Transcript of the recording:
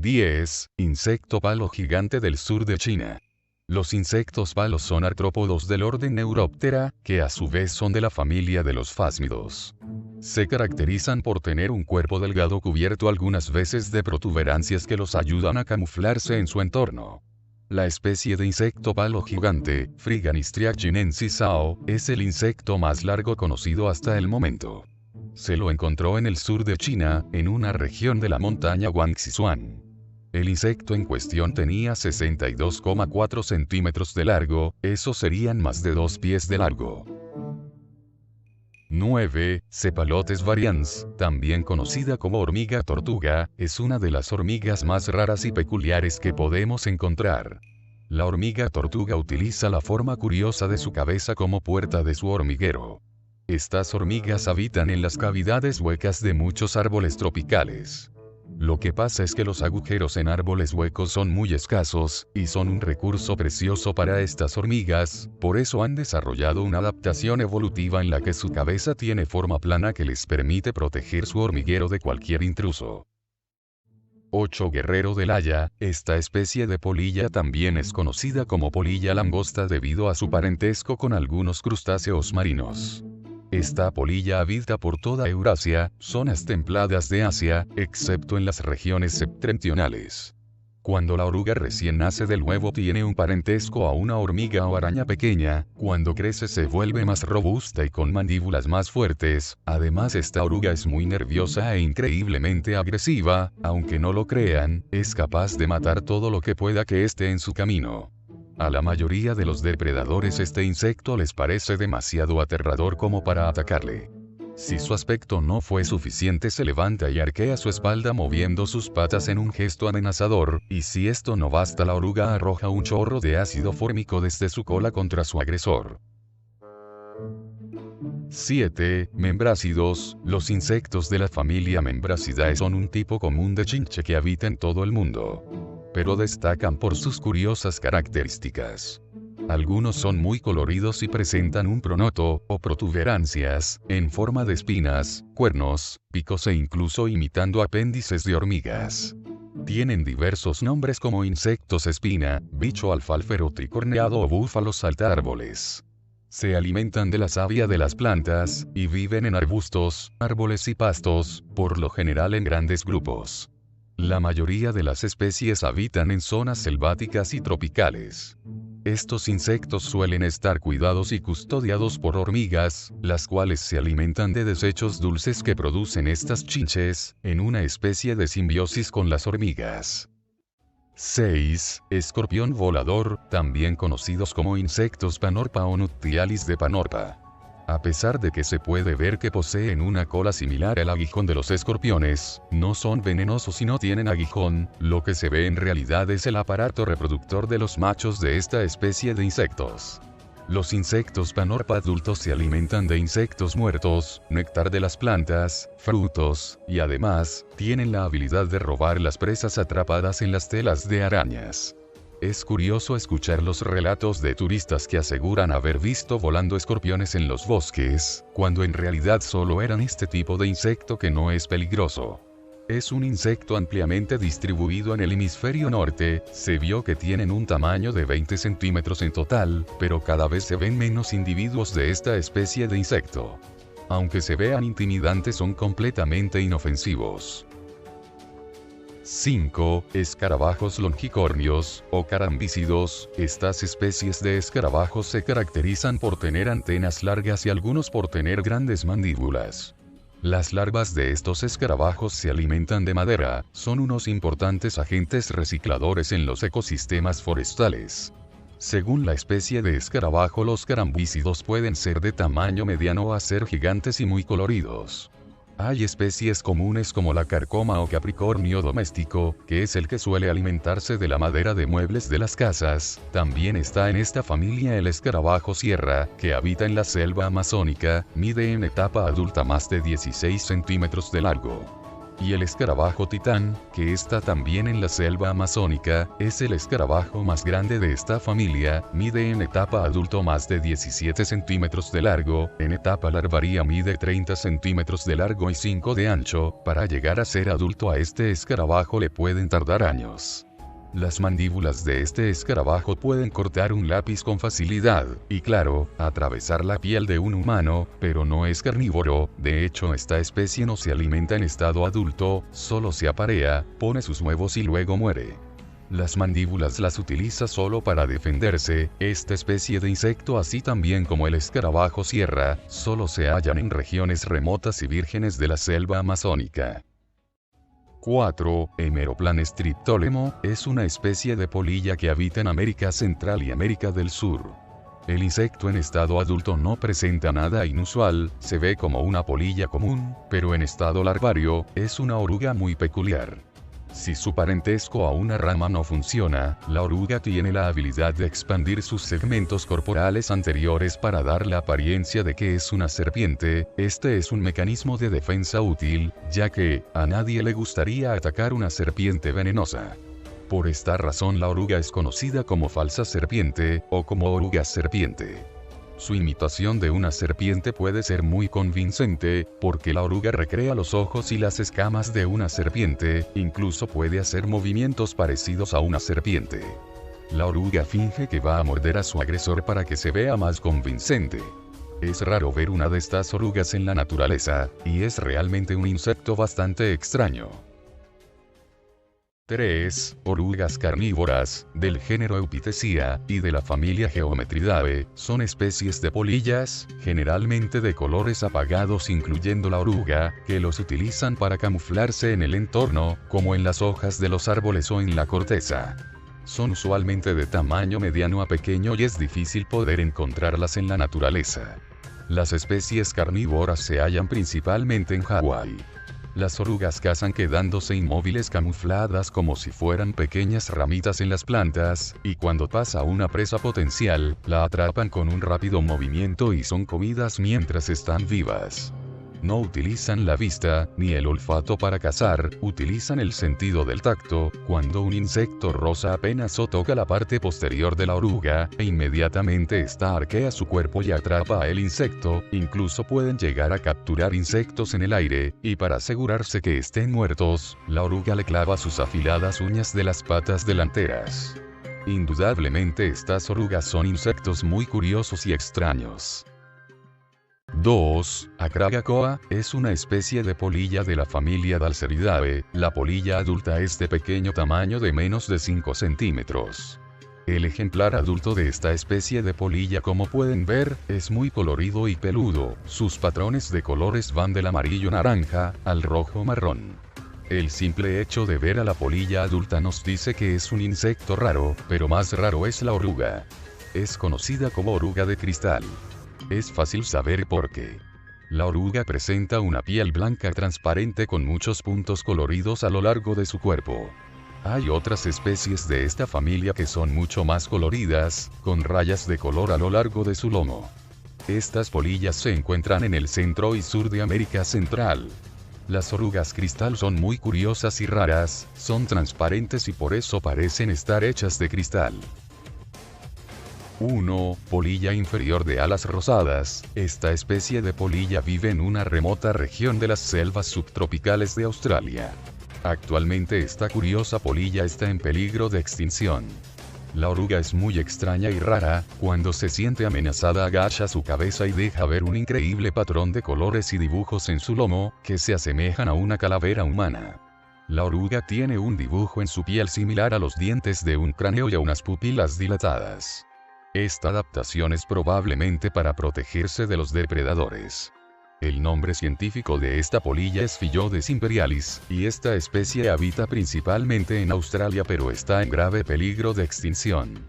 10. Insecto palo gigante del sur de China. Los insectos palos son artrópodos del orden Neuroptera, que a su vez son de la familia de los fásmidos. Se caracterizan por tener un cuerpo delgado cubierto algunas veces de protuberancias que los ayudan a camuflarse en su entorno. La especie de insecto palo gigante, Phryganistria chinensis ao, es el insecto más largo conocido hasta el momento. Se lo encontró en el sur de China, en una región de la montaña Guangxishuan. El insecto en cuestión tenía 62,4 centímetros de largo, eso serían más de 2 pies de largo. 9. Cephalotes varians, también conocida como hormiga tortuga, es una de las hormigas más raras y peculiares que podemos encontrar. La hormiga tortuga utiliza la forma curiosa de su cabeza como puerta de su hormiguero. Estas hormigas habitan en las cavidades huecas de muchos árboles tropicales. Lo que pasa es que los agujeros en árboles huecos son muy escasos, y son un recurso precioso para estas hormigas, por eso han desarrollado una adaptación evolutiva en la que su cabeza tiene forma plana que les permite proteger su hormiguero de cualquier intruso. 8. Guerrero del Haya, esta especie de polilla también es conocida como polilla langosta debido a su parentesco con algunos crustáceos marinos. Esta polilla habita por toda Eurasia, zonas templadas de Asia, excepto en las regiones septentrionales. Cuando la oruga recién nace del huevo tiene un parentesco a una hormiga o araña pequeña, cuando crece se vuelve más robusta y con mandíbulas más fuertes, además esta oruga es muy nerviosa e increíblemente agresiva, aunque no lo crean, es capaz de matar todo lo que pueda que esté en su camino. A la mayoría de los depredadores este insecto les parece demasiado aterrador como para atacarle. Si su aspecto no fue suficiente se levanta y arquea su espalda moviendo sus patas en un gesto amenazador, y si esto no basta la oruga arroja un chorro de ácido fórmico desde su cola contra su agresor. 7. Membrácidos, los insectos de la familia Membracidae son un tipo común de chinche que habita en todo el mundo, pero destacan por sus curiosas características. Algunos son muy coloridos y presentan un pronoto, o protuberancias, en forma de espinas, cuernos, picos e incluso imitando apéndices de hormigas. Tienen diversos nombres como insectos espina, bicho alfalfero tricorneado o búfalo saltaárboles. Se alimentan de la savia de las plantas, y viven en arbustos, árboles y pastos, por lo general en grandes grupos. La mayoría de las especies habitan en zonas selváticas y tropicales. Estos insectos suelen estar cuidados y custodiados por hormigas, las cuales se alimentan de desechos dulces que producen estas chinches, en una especie de simbiosis con las hormigas. 6. Escorpión volador, también conocidos como insectos Panorpa o Nuptialis de Panorpa. A pesar de que se puede ver que poseen una cola similar al aguijón de los escorpiones, no son venenosos y no tienen aguijón, lo que se ve en realidad es el aparato reproductor de los machos de esta especie de insectos. Los insectos Panorpa adultos se alimentan de insectos muertos, néctar de las plantas, frutos, y además, tienen la habilidad de robar las presas atrapadas en las telas de arañas. Es curioso escuchar los relatos de turistas que aseguran haber visto volando escorpiones en los bosques, cuando en realidad solo eran este tipo de insecto que no es peligroso. Es un insecto ampliamente distribuido en el hemisferio norte, se vio que tienen un tamaño de 20 centímetros en total, pero cada vez se ven menos individuos de esta especie de insecto. Aunque se vean intimidantes son completamente inofensivos. 5. Escarabajos longicornios, o carambícidos. Estas especies de escarabajos se caracterizan por tener antenas largas y algunos por tener grandes mandíbulas. Las larvas de estos escarabajos se alimentan de madera, son unos importantes agentes recicladores en los ecosistemas forestales. Según la especie de escarabajo, los carambícidos pueden ser de tamaño mediano a ser gigantes y muy coloridos. Hay especies comunes como la carcoma o capricornio doméstico, que es el que suele alimentarse de la madera de muebles de las casas. También está en esta familia el escarabajo sierra, que habita en la selva amazónica, mide en etapa adulta más de 16 centímetros de largo. Y el escarabajo titán, que está también en la selva amazónica, es el escarabajo más grande de esta familia, mide en etapa adulto más de 17 centímetros de largo, en etapa larvaria mide 30 centímetros de largo y 5 de ancho, para llegar a ser adulto a este escarabajo le pueden tardar años. Las mandíbulas de este escarabajo pueden cortar un lápiz con facilidad, y claro, atravesar la piel de un humano, pero no es carnívoro. De hecho, esta especie no se alimenta en estado adulto, solo se aparea, pone sus huevos y luego muere. Las mandíbulas las utiliza solo para defenderse. Esta especie de insecto, así también como el escarabajo sierra, solo se hallan en regiones remotas y vírgenes de la selva amazónica. 4. Hemeroplanes triptólemo, es una especie de polilla que habita en América Central y América del Sur. El insecto en estado adulto no presenta nada inusual, se ve como una polilla común, pero en estado larvario, es una oruga muy peculiar. Si su parentesco a una rama no funciona, la oruga tiene la habilidad de expandir sus segmentos corporales anteriores para dar la apariencia de que es una serpiente. Este es un mecanismo de defensa útil, ya que a nadie le gustaría atacar una serpiente venenosa. Por esta razón la oruga es conocida como falsa serpiente, o como oruga serpiente. Su imitación de una serpiente puede ser muy convincente, porque la oruga recrea los ojos y las escamas de una serpiente, incluso puede hacer movimientos parecidos a una serpiente. La oruga finge que va a morder a su agresor para que se vea más convincente. Es raro ver una de estas orugas en la naturaleza, y es realmente un insecto bastante extraño. 3. Orugas carnívoras, del género Eupitecia, y de la familia Geometridae, son especies de polillas, generalmente de colores apagados incluyendo la oruga, que los utilizan para camuflarse en el entorno, como en las hojas de los árboles o en la corteza. Son usualmente de tamaño mediano a pequeño y es difícil poder encontrarlas en la naturaleza. Las especies carnívoras se hallan principalmente en Hawái. Las orugas cazan quedándose inmóviles camufladas como si fueran pequeñas ramitas en las plantas, y cuando pasa una presa potencial, la atrapan con un rápido movimiento y son comidas mientras están vivas. No utilizan la vista, ni el olfato para cazar, utilizan el sentido del tacto. Cuando un insecto roza apenas o toca la parte posterior de la oruga, e inmediatamente ésta arquea su cuerpo y atrapa al insecto. Incluso pueden llegar a capturar insectos en el aire, y para asegurarse que estén muertos, la oruga le clava sus afiladas uñas de las patas delanteras. Indudablemente estas orugas son insectos muy curiosos y extraños. 2. Acragacoa, es una especie de polilla de la familia Dalceridae. La polilla adulta es de pequeño tamaño de menos de 5 centímetros. El ejemplar adulto de esta especie de polilla, como pueden ver, es muy colorido y peludo. Sus patrones de colores van del amarillo naranja al rojo marrón. El simple hecho de ver a la polilla adulta nos dice que es un insecto raro, pero más raro es la oruga. Es conocida como oruga de cristal. Es fácil saber por qué. La oruga presenta una piel blanca transparente con muchos puntos coloridos a lo largo de su cuerpo. Hay otras especies de esta familia que son mucho más coloridas, con rayas de color a lo largo de su lomo. Estas polillas se encuentran en el centro y sur de América Central. Las orugas cristal son muy curiosas y raras, son transparentes y por eso parecen estar hechas de cristal. 1. Polilla inferior de alas rosadas. Esta especie de polilla vive en una remota región de las selvas subtropicales de Australia. Actualmente esta curiosa polilla está en peligro de extinción. La oruga es muy extraña y rara. Cuando se siente amenazada agacha su cabeza y deja ver un increíble patrón de colores y dibujos en su lomo, que se asemejan a una calavera humana. La oruga tiene un dibujo en su piel similar a los dientes de un cráneo y a unas pupilas dilatadas. Esta adaptación es probablemente para protegerse de los depredadores. El nombre científico de esta polilla es Phyllodes imperialis, y esta especie habita principalmente en Australia pero está en grave peligro de extinción.